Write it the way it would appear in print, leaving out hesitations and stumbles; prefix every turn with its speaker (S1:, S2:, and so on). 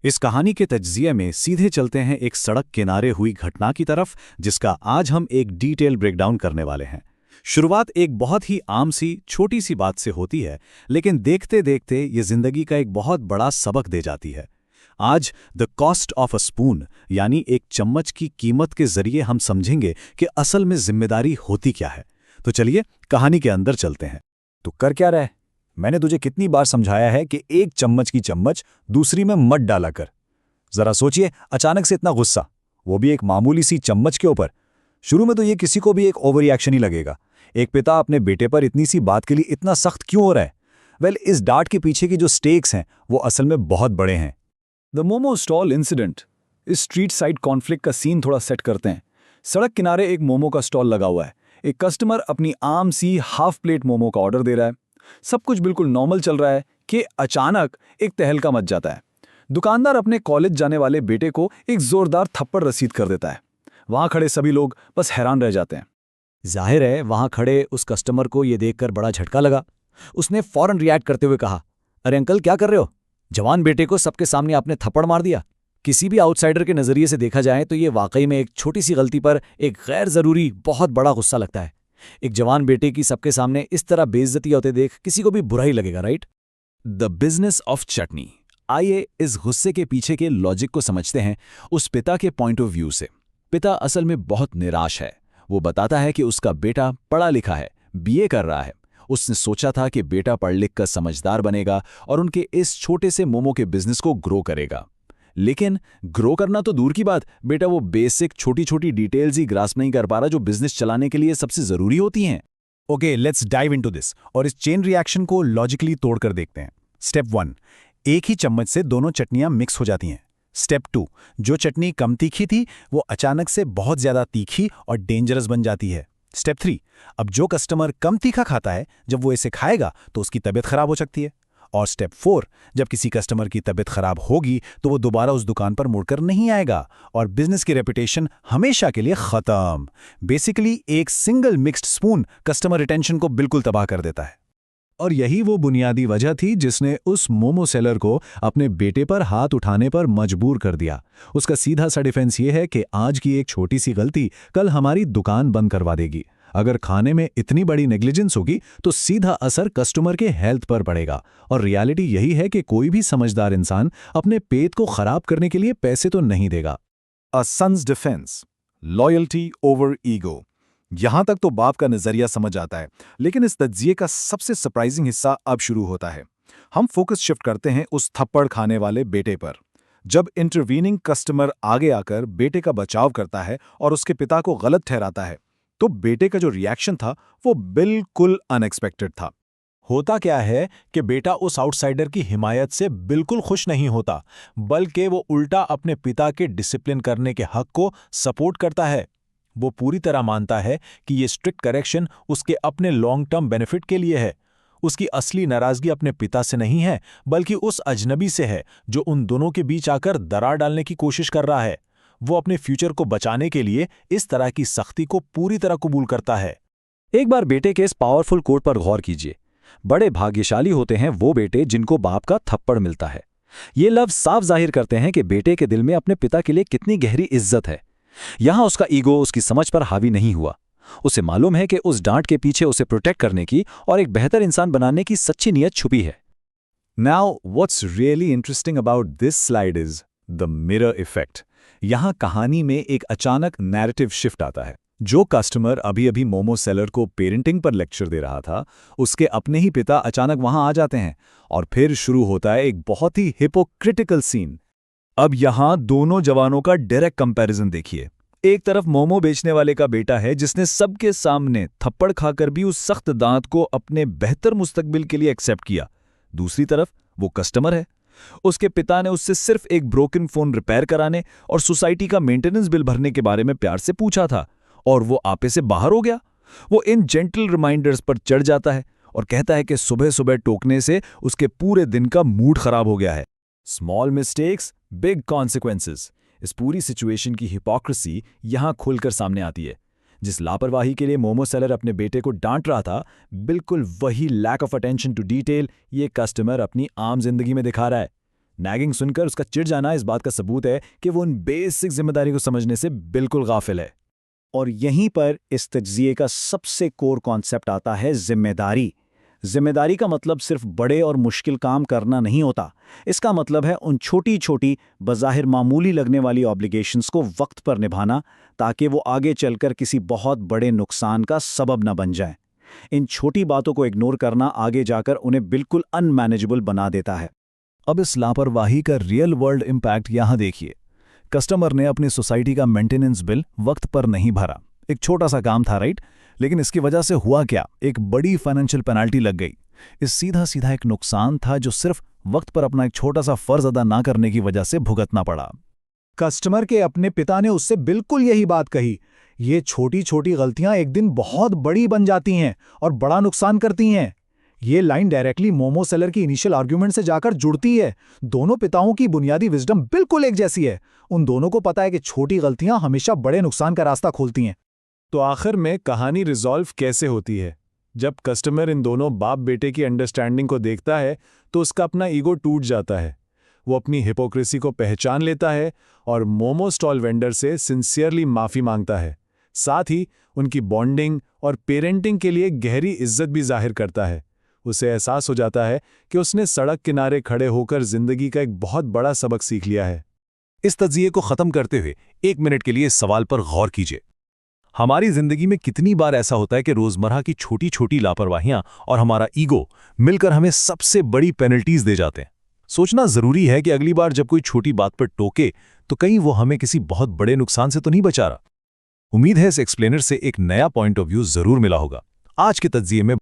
S1: इस कहानी के तज्जिए में सीधे चलते हैं एक सड़क किनारे हुई घटना की तरफ, जिसका आज हम एक डिटेल ब्रेकडाउन करने वाले हैं। शुरुआत एक बहुत ही आम सी छोटी सी बात से होती है, लेकिन देखते देखते ये जिंदगी का एक बहुत बड़ा सबक दे जाती है। आज the cost of a spoon यानी एक चम्मच की कीमत के जरिए हम समझेंगे कि असल में जिम्मेदारी होती क्या है। तो चलिए कहानी के अंदर चलते हैं।
S2: तो कर क्या रहा है? मैंने तुझे कितनी बार समझाया है कि एक चम्मच की चम्मच दूसरी में मत डाला कर। जरा सोचिए, अचानक से इतना गुस्सा, वो भी एक मामूली सी चम्मच के ऊपर। शुरू में तो ये किसी को भी एक ओवर रिएक्शन ही लगेगा। एक पिता अपने बेटे पर इतनी सी बात के लिए इतना सख्त क्यों हो रहा है? वेल, इस डांट के पीछे की जो स्टेक्स हैं वो असल में बहुत बड़े हैं। द मोमो स्टॉल इंसिडेंट इस स्ट्रीट साइड कॉन्फ्लिक्ट का सीन थोड़ा सेट करते हैं। सड़क किनारे एक मोमो का स्टॉल लगा हुआ है। एक कस्टमर अपनी आम सी हाफ प्लेट मोमो का ऑर्डर दे रहा है। सब कुछ बिल्कुल नॉर्मल चल रहा है कि अचानक एक तहलका मच जाता है। दुकानदार अपने कॉलेज जाने वाले बेटे को एक जोरदार थप्पड़ रसीद कर देता है। वहां खड़े सभी लोग बस हैरान रह जाते हैं।
S3: जाहिर है वहां खड़े उस कस्टमर को यह देखकर बड़ा झटका लगा। उसने फौरन रिएक्ट करते हुए कहा, अरे अंकल, क्या कर रहे हो? जवान बेटे को सबके सामने आपने थप्पड़ मार दिया। किसी भी आउटसाइडर के नजरिए से देखा जाए तो ये वाकई में एक छोटी सी गलती पर एक गैर जरूरी बहुत बड़ा गुस्सा लगता है। एक जवान बेटे की सबके सामने इस तरह बेइज्जती होते देख किसी को भी बुरा ही लगेगा, राइट?
S1: द बिजनेस ऑफ चटनी। आइए इस गुस्से के पीछे के लॉजिक को समझते हैं उस पिता के पॉइंट ऑफ व्यू से। पिता असल में बहुत निराश है। वो बताता है कि उसका बेटा पढ़ा लिखा है, बीए कर रहा है। उसने सोचा था कि बेटा पढ़ लिख कर समझदार बनेगा और उनके इस छोटे से मोमो के बिजनेस को ग्रो करेगा। लेकिन ग्रो करना तो दूर की बात, बेटा वो बेसिक छोटी छोटी डिटेल्स ही ग्रास्प नहीं कर पा रहा जो बिजनेस चलाने के लिए सबसे जरूरी होती हैं।
S2: Okay, let's dive into this और इस चेन रिएक्शन को लॉजिकली तोड़कर देखते हैं। स्टेप 1, एक ही चम्मच से दोनों चटनियां मिक्स हो जाती हैं। स्टेप 2, जो चटनी कम तीखी थी वो अचानक से बहुत ज्यादा तीखी और डेंजरस बन जाती है। स्टेप 3, अब जो कस्टमर कम तीखा खाता है, जब वो इसे खाएगा तो उसकी तबीयत खराब हो सकती है। और स्टेप 4, जब किसी कस्टमर की तबीयत खराब होगी तो वो दोबारा उस दुकान पर मुड़कर नहीं आएगा और बिजनेस की रेपुटेशन हमेशा के लिए खत्म। बेसिकली एक single mixed spoon customer retention को बिल्कुल तबाह कर देता है। और यही वो बुनियादी वजह थी जिसने उस मोमो सेलर को अपने बेटे पर हाथ उठाने पर मजबूर कर दिया। उसका सीधा सा डिफेंस ये है कि आज की एक छोटी सी गलती कल हमारी दुकान बंद करवा देगी। अगर खाने में इतनी बड़ी नेग्लिजेंस होगी तो सीधा असर कस्टमर के हेल्थ पर पड़ेगा। और रियलिटी यही है कि कोई भी समझदार इंसान अपने पेट को खराब करने के लिए पैसे तो नहीं देगा।
S4: A son's defence, loyalty over ego. यहां तक तो बाप का नजरिया समझ आता है, लेकिन इस तज्जिए का सबसे सरप्राइजिंग हिस्सा अब शुरू होता है। हम फोकस शिफ्ट करते हैं उस थप्पड़ खाने वाले बेटे पर। जब इंटरवीनिंग कस्टमर आगे आकर बेटे का बचाव करता है और उसके पिता को गलत ठहराता है, तो बेटे का जो रिएक्शन था वो बिल्कुल अनएक्सपेक्टेड था।
S2: होता क्या है कि बेटा उस आउटसाइडर की हिमायत से बिल्कुल खुश नहीं होता, बल्कि वो उल्टा अपने पिता के डिसिप्लिन करने के हक को सपोर्ट करता है। वो पूरी तरह मानता है कि ये स्ट्रिक्ट करेक्शन उसके अपने लॉन्ग टर्म बेनिफिट के लिए है। उसकी असली नाराजगी अपने पिता से नहीं है, बल्कि उस अजनबी से है जो उन दोनों के बीच आकर दरार डालने की कोशिश कर रहा है। वो अपने फ्यूचर को बचाने के लिए इस तरह की सख्ती को पूरी तरह कबूल करता है।
S3: एक बार बेटे के इस पावरफुल कोट पर गौर कीजिए। बड़े भाग्यशाली होते हैं वो बेटे जिनको बाप का थप्पड़ मिलता है। ये लफ्ज साफ जाहिर करते हैं कि बेटे के दिल में अपने पिता के लिए कितनी गहरी इज्जत है। यहां उसका ईगो उसकी समझ पर हावी नहीं हुआ। उसे मालूम है कि उस डांट के पीछे उसे प्रोटेक्ट करने की और एक बेहतर इंसान बनाने की सच्ची नीयत छुपी है।
S2: Now, what's really interesting about this slide is the mirror effect. यहां कहानी में एक अचानक नैरेटिव शिफ्ट आता है। जो कस्टमर अभी अभी मोमो सेलर को पेरेंटिंग पर लेक्चर दे रहा था, उसके अपने ही पिता अचानक वहां आ जाते हैं और फिर शुरू होता है एक बहुत ही हिपोक्रिटिकल सीन। अब यहां दोनों जवानों का डायरेक्ट कंपैरिजन देखिए। एक तरफ मोमो बेचने वाले का बेटा है जिसने सबके सामने थप्पड़ खाकर भी उस सख्त दांत को अपने बेहतर मुस्तकबिल के लिए एक्सेप्ट किया। दूसरी तरफ वो कस्टमर है। उसके पिता ने उससे सिर्फ एक ब्रोकन फोन रिपेयर कराने और सोसाइटी का मेंटेनेंस बिल भरने के बारे में प्यार से पूछा था और वो आपे से बाहर हो गया। वो इन जेंटल रिमाइंडर्स पर चढ़ जाता है और कहता है कि सुबह सुबह टोकने से उसके पूरे दिन का मूड खराब हो गया है। Small mistakes, big consequences. इस पूरी सिचुएशन की हिपोक्रेसी यहां खुलकर सामने आती है। जिस लापरवाही के लिए मोमो सेलर अपने बेटे को डांट रहा था, बिल्कुल वही lack of attention to detail ये कस्टमर अपनी आम जिंदगी में दिखा रहा है।
S3: नैगिंग सुनकर उसका चिढ़ जाना इस बात का सबूत है कि वो उन बेसिक जिम्मेदारी को समझने से बिल्कुल गाफिल है।
S2: और यहीं पर इस तज्जिए का सबसे कोर कॉन्सेप्ट आता है जिम्मेदारी। जिम्मेदारी का मतलब सिर्फ बड़े और मुश्किल काम करना नहीं होता। इसका मतलब है उन छोटी छोटी बज़ाहिर मामूली लगने वाली ऑब्लिगेशंस को वक्त पर निभाना, ताकि वो आगे चलकर किसी बहुत बड़े नुकसान का सबब न बन जाएं। इन छोटी बातों को इग्नोर करना आगे जाकर उन्हें बिल्कुल अनमैनेजेबल बना देता है।
S1: अब इस लापरवाही का रियल वर्ल्ड इम्पैक्ट यहाँ देखिए। कस्टमर ने अपनी सोसाइटी का मेंटेनेंस बिल वक्त पर नहीं भरा। एक छोटा सा काम था, राइट? लेकिन इसकी वजह से हुआ क्या? एक बड़ी फाइनेंशियल पेनल्टी लग गई। इस सीधा सीधा एक नुकसान था जो सिर्फ वक्त पर अपना एक छोटा सा फर्ज अदा ना करने की वजह से भुगतना पड़ा।
S4: कस्टमर के अपने पिता ने उससे बिल्कुल यही बात कही। ये छोटी छोटी गलतियां एक दिन बहुत बड़ी बन जाती हैं और बड़ा नुकसान करती हैं। ये लाइन डायरेक्टली मोमो सेलर की इनिशियल आर्ग्यूमेंट से जाकर जुड़ती है। दोनों पिताओं की बुनियादी विजडम बिल्कुल एक जैसी है। उन दोनों को पता है कि छोटी गलतियां हमेशा बड़े नुकसान का रास्ता खोलती हैं।
S2: तो आखिर में कहानी रिजॉल्व कैसे होती है? जब कस्टमर इन दोनों बाप बेटे की अंडरस्टैंडिंग को देखता है तो उसका अपना ईगो टूट जाता है। वो अपनी हिपोक्रेसी को पहचान लेता है और मोमो स्टॉल वेंडर से सिंसियरली माफ़ी मांगता है। साथ ही उनकी बॉन्डिंग और पेरेंटिंग के लिए गहरी इज्जत भी जाहिर करता है। उसे एहसास हो जाता है कि उसने सड़क किनारे खड़े होकर जिंदगी का एक बहुत बड़ा सबक सीख लिया है।
S5: इस तज्जिए को खत्म करते हुए 1 मिनट के लिए इस सवाल पर गौर कीजिए। हमारी जिंदगी में कितनी बार ऐसा होता है कि रोजमर्रा की छोटी छोटी लापरवाहियां और हमारा ईगो मिलकर हमें सबसे बड़ी पेनल्टीज दे जाते हैं। सोचना जरूरी है कि अगली बार जब कोई छोटी बात पर टोके तो कहीं वो हमें किसी बहुत बड़े नुकसान से तो नहीं बचा रहा। उम्मीद है इस एक्सप्लेनर से एक नया पॉइंट ऑफ व्यू जरूर मिला होगा। आज के तज्जिए में